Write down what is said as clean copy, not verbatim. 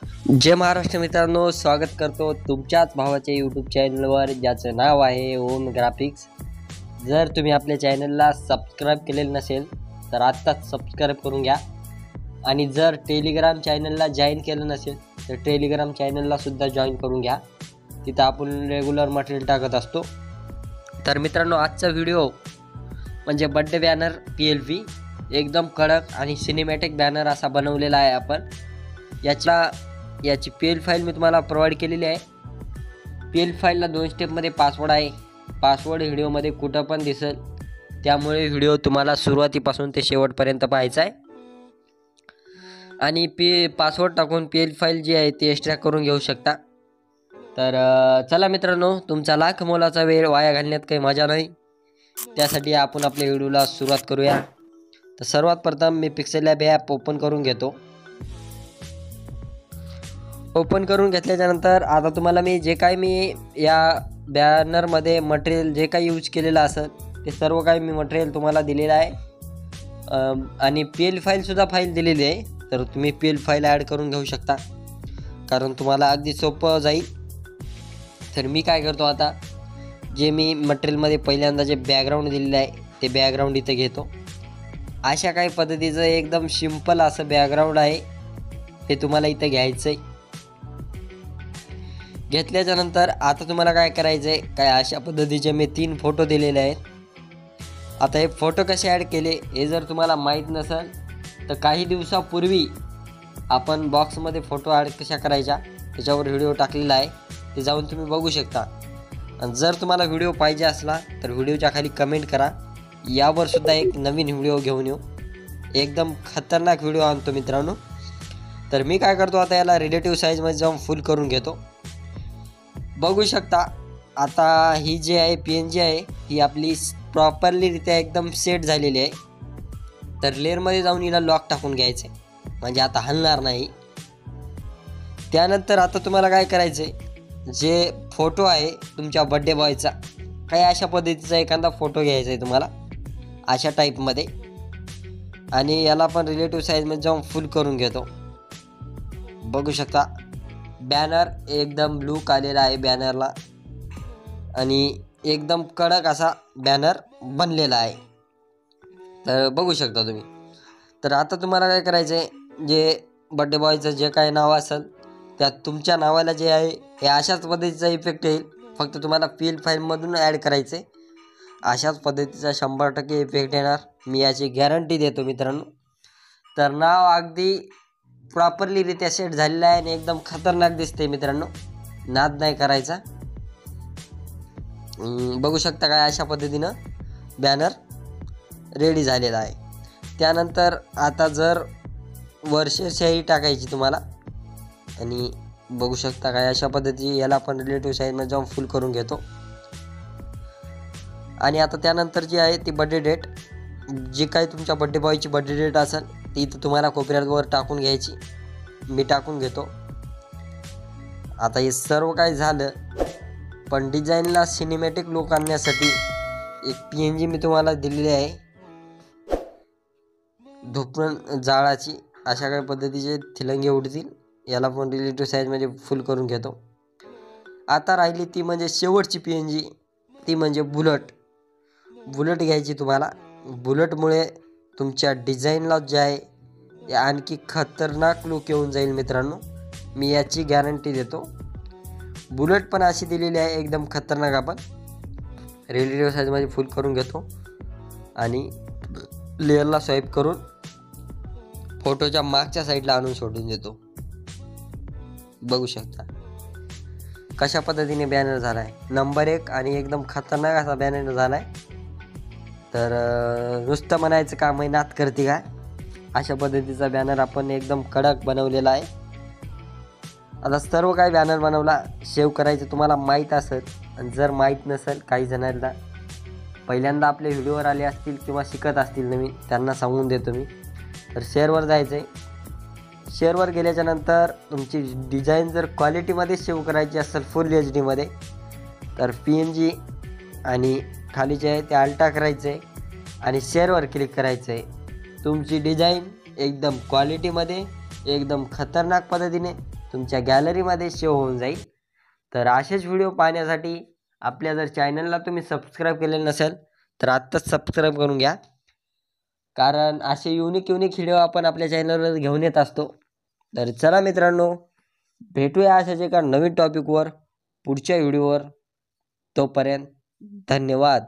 जय महाराष्ट्र मित्रांनो, स्वागत करतो तुमच्याच भावाच्या यूट्यूब चॅनलवर ज्याचं नाव आहे ओम ग्राफिक्स। जर तुम्ही आपल्या चॅनलला सबस्क्राईब केलेलं नसेल तर आत्ताच सबस्क्राईब करून घ्या आणि जर टेलिग्राम चॅनलला जॉईन केलं नसेल तर टेलिग्राम चॅनलला सुद्धा जॉईन करून घ्या। तिथं आपण रेग्युलर मटेरियल टाकत असतो। तर मित्रांनो, आजचा व्हिडिओ म्हणजे बर्थडे बॅनर PLV एकदम कडक आणि सिनेमॅटिक बॅनर असा बनवलेला आहे आपण। याची PL फाईल मी तुम्हाला प्रोव्हाइड केलेली आहे। PL फाईलला 2 स्टेपमध्ये पासवर्ड आहे। पासवर्ड व्हिडिओमध्ये कुठं पण दिसेल, त्यामुळे व्हिडिओ तुम्हाला सुरुवातीपासून ते शेवटपर्यंत पाहायचा आहे आणि पासवर्ड टाकून PL फाईल जी आहे ती एक्स्ट्रॅक्ट करून घेऊ शकता। तर चला मित्रांनो, तुमचा लाख मोलाचा वेळ वाया घालण्यात काही मजा नाही, त्यासाठी आपण आपल्या व्हिडिओला सुरुवात करूया। तर सर्वात प्रथम मी पिक्सेल लॅब ॲप ओपन करून घेतो। ओपन करून घेतल्याच्यानंतर आता तुम्हाला मी या बॅनरमध्ये मटेरियल जे काही यूज केलेलं असेल ते सर्व काही मी मटेरियल तुम्हाला दिलेलं आहे आणि PL फाईलसुद्धा फाईल दिलेली आहे। तर तुम्ही PL फाईल ॲड करून घेऊ शकता, कारण तुम्हाला अगदी सोपं जाईल। तर मी काय करतो, आता जे मी मटेरियलमध्ये पहिल्यांदा जे बॅकग्राऊंड दिलेलं आहे ते बॅकग्राऊंड इथं घेतो। अशा काही पद्धतीचं एकदम सिंपल असं बॅकग्राऊंड आहे, हे तुम्हाला इथं घ्यायचं आहे। घेतल्याच्यानंतर आता तुम्हाला काय करायचं आहे, काय अशा पद्धतीचे मी 3 फोटो दिलेले आहेत। आता हे फोटो कसे ॲड केले हे जर तुम्हाला माहीत नसेल तर काही दिवसापूर्वी आपण बॉक्समध्ये फोटो ॲड कशा करायच्या त्याच्यावर व्हिडिओ टाकलेला आहे, ते जाऊन तुम्ही बघू शकता। आणि जर तुम्हाला व्हिडिओ पाहिजे असला तर व्हिडिओच्या खाली कमेंट करा, यावर सुद्धा एक नवीन व्हिडिओ घेऊन येऊ। एकदम खतरनाक व्हिडिओ आणतो मित्रांनो। तर मी काय करतो, आता याला रिलेटिव्ह साईजमध्ये जाऊन फुल करून घेतो। बघू शकता आता ही जी आहे PNG आहे ही आपली प्रॉपरलीरित्या एकदम सेट झालेली आहे। तर लेअरमध्ये जाऊन हिला लॉक टाकून घ्यायचं आहे, म्हणजे आता हलणार नाही। त्यानंतर आता तुम्हाला काय करायचं आहे, जे फोटो आहे तुमच्या बर्थडे बॉयचा, काही अशा पद्धतीचा एखादा फोटो घ्यायचा आहे तुम्हाला अशा टाईपमध्ये, आणि याला पण रिलेटिव्ह साईजमध्ये जाऊन फुल करून घेतो। बघू शकता बॅनर एकदम लुक आलेला आहे बॅनरला आणि एकदम कडक असा बॅनर बनलेला आहे। तर बघू शकता तुम्ही। तर आता तुम्हाला काय करायचं आहे, जे बर्थडे बॉयचं जे काही नाव असेल त्यात तुमच्या नावाला जे आहे हे अशाच पद्धतीचा इफेक्ट येईल, फक्त तुम्हाला PL फाईलमधून ॲड करायचं आहे। अशाच पद्धतीचा 100% इफेक्ट येणार, मी याची गॅरंटी देतो मित्रांनो। तर नाव अगदी प्रॉपरलीरित्या सेट झालेलं आहे आणि एकदम खतरनाक दिसते मित्रांनो, नाद नाही करायचा। बघू शकता काय अशा पद्धतीनं बॅनर रेडी झालेला आहे। त्यानंतर आता जर वर्षशाही टाकायची तुम्हाला, आणि बघू शकता काय अशा पद्धती याला पण रिलेटिव्ह साईजमध्ये जाऊन फुल करून घेतो। आणि आता त्यानंतर जी आहे ती बर्थडे डेट, जी काही तुमच्या बर्थडे बॉयची बर्थडे डेट असेल ती इथं तुम्हाला कोपऱ्यावर टाकून घ्यायची। मी टाकून घेतो। आता हे सर्व काय झालं, पण डिझाईनला सिनेमॅटिक लुक आणण्यासाठी एक PNG मी तुम्हाला दिलेली आहे धुपण जाळाची, अशा काही पद्धतीचे थिलंगे उडतील। याला पण रिलेटिव्ह साईजमध्ये फुल करून घेतो। आता राहिली ती म्हणजे शेवटची PNG, ती म्हणजे बुलेट घ्यायची तुम्हाला। बुलेटमुळे तुमच्या डिझाईनला जे आहे हे आणखी खतरनाक लुक येऊन जाईल मित्रांनो, मी याची गॅरंटी देतो। बुलेट पण अशी दिलेली आहे एकदम खतरनाक। आपण रिलेटिव्ह साईजमध्ये फुल करून घेतो आणि लेअरला स्वाईप करून फोटोच्या मागच्या साईडला आणून सोडून देतो। बघू शकता कशा पद्धतीने बॅनर झाला आहे, नंबर 1 आणि एकदम खतरनाक असा बॅनर झाला आहे। तर नुसतं म्हणायचं काम आहे, नात करते काय, अशा पद्धतीचा बॅनर आपण एकदम कडक बनवलेला आहे। आता सर्व काही बॅनर बनवला, सेव्ह करायचं तुम्हाला माहीत असेल, आणि जर माहीत नसेल काही जणांना पहिल्यांदा आपले व्हिडिओवर आले असतील किंवा शिकत असतील नवीन, त्यांना सांगून देतो मी। तर शेअरवर जायचं आहे। शेअरवर गेल्याच्यानंतर तुमची डिझाईन जर क्वालिटीमध्ये सेव्ह करायची असेल फुल HD मध्ये, तर PNG आणि खाली जे आहे ते अल्टा करायचं आहे आणि शेअरवर क्लिक करायचं आहे। तुमची डिझाईन एकदम क्वालिटीमध्ये एकदम खतरनाक पद्धतीने तुमच्या गॅलरीमध्ये सेव्ह होऊन जाईल. तर असेच व्हिडिओ पाहण्यासाठी आपल्या जर चॅनलला तुम्ही सबस्क्राईब केलेलं नसेल तर आत्ताच सबस्क्राईब करून घ्या, कारण असे युनिक व्हिडिओ आपण आपल्या चॅनलवर घेऊन येत असतो. तर चला मित्रांनो, भेटूया अशाच एका नवीन टॉपिकवर पुढच्या व्हिडिओवर. तोपर्यंत धन्यवाद.